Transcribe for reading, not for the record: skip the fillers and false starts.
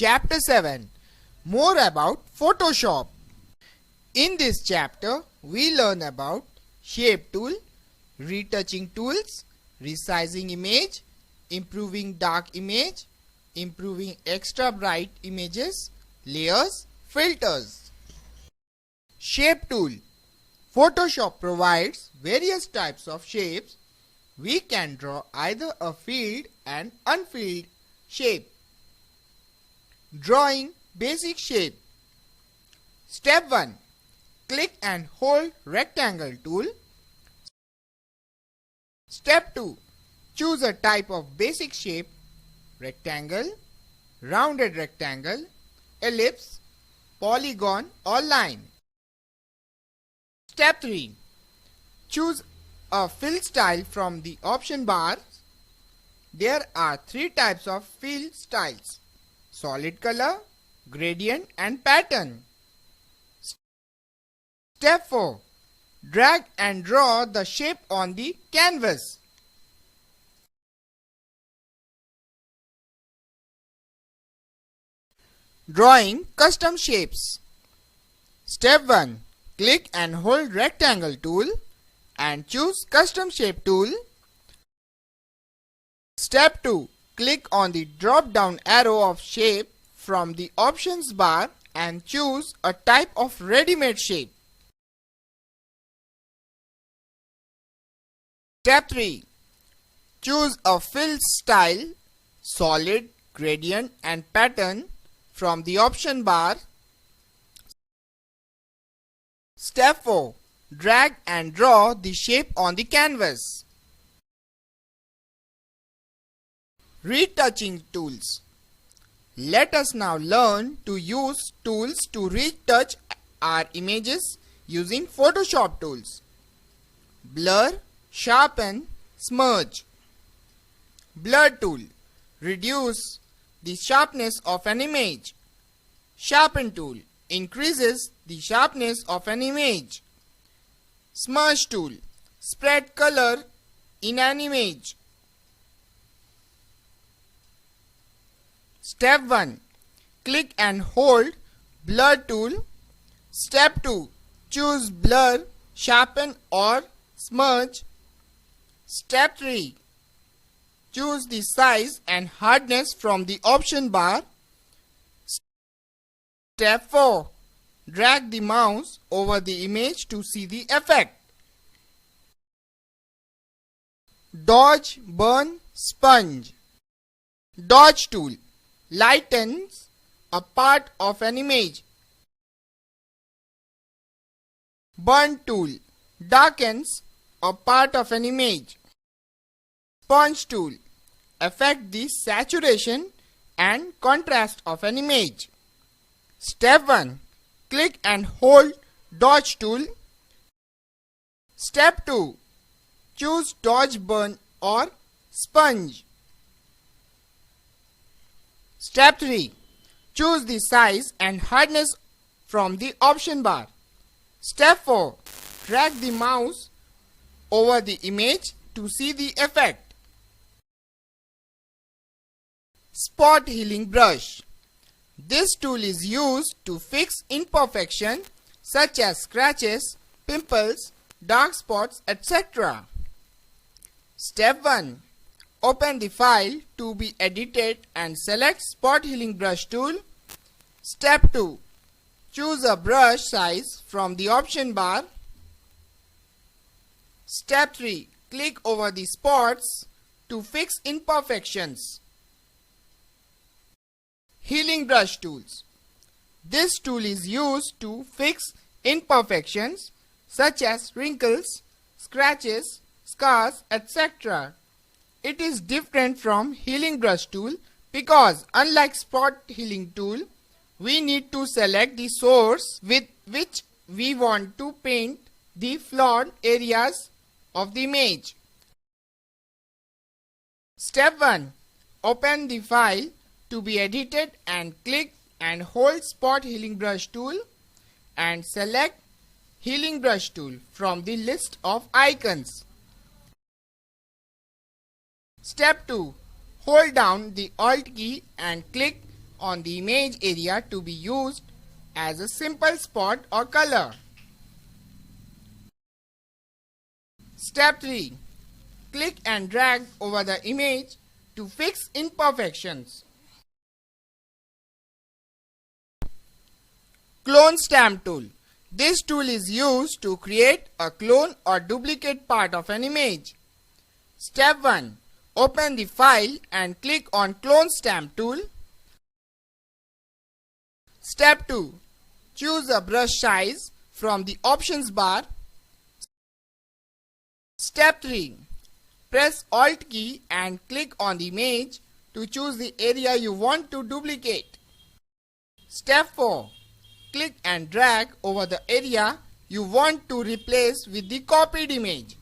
Chapter 7. More about Photoshop. In this chapter, we learn about Shape Tool, Retouching Tools, Resizing Image, Improving Dark Image, Improving Extra Bright Images, Layers, Filters. Shape Tool. Photoshop provides various types of shapes. We can draw either a filled and unfilled shape. Drawing basic shape. Step 1. Click and hold rectangle tool. Step 2. Choose a type of basic shape: rectangle, rounded rectangle, ellipse, polygon or line. Step 3. Choose a fill style from the option bar. There are 3 types of fill styles: solid color, gradient and pattern. Step 4. Drag and draw the shape on the canvas. Drawing custom shapes. Step 1. Click and hold rectangle tool and choose custom shape tool. Step 2. Click on the drop down arrow of shape from the options bar and choose a type of ready-made shape. Step 3. Choose a fill style, solid, gradient and pattern from the option bar. Step 4. Drag and draw the shape on the canvas. Retouching tools. Let us now learn to use tools to retouch our images using Photoshop tools. Blur, sharpen, smudge. Blur tool. Reduce the sharpness of an image. Sharpen tool. Increases the sharpness of an image. Smudge tool. Spread color in an image. Step 1. Click and hold blur tool. Step 2. Choose blur, sharpen or smudge. Step 3. Choose the size and hardness from the option bar. Step 4. Drag the mouse over the image to see the effect. Dodge, burn, sponge. Dodge tool. Lightens a part of an image. Burn tool. Darkens a part of an image. Sponge tool. Affect the saturation and contrast of an image. Step 1. Click and hold dodge tool. Step 2. Choose dodge, burn or sponge. Step 3. Choose the size and hardness from the option bar. Step 4. Drag the mouse over the image to see the effect. Spot healing brush. This tool is used to fix imperfection such as scratches, pimples, dark spots, etc. Step 1. Open the file to be edited and select Spot Healing Brush tool. Step 2. Choose a brush size from the option bar. Step 3. Click over the spots to fix imperfections. Healing brush tools. This tool is used to fix imperfections such as wrinkles, scratches, scars, etc. It is different from healing brush tool because unlike spot healing tool, we need to select the source with which we want to paint the flawed areas of the image. Step 1. Open the file to be edited and click and hold Spot Healing Brush tool and select Healing Brush tool from the list of icons. Step 2. Hold down the Alt key and click on the image area to be used as a simple spot or color. Step 3. Click and drag over the image to fix imperfections. Clone stamp tool. This tool is used to create a clone or duplicate part of an image. Step 1. Open the file and click on Clone Stamp tool. Step 2. Choose a brush size from the options bar. Step 3. Press Alt key and click on the image to choose the area you want to duplicate. Step 4. Click and drag over the area you want to replace with the copied image.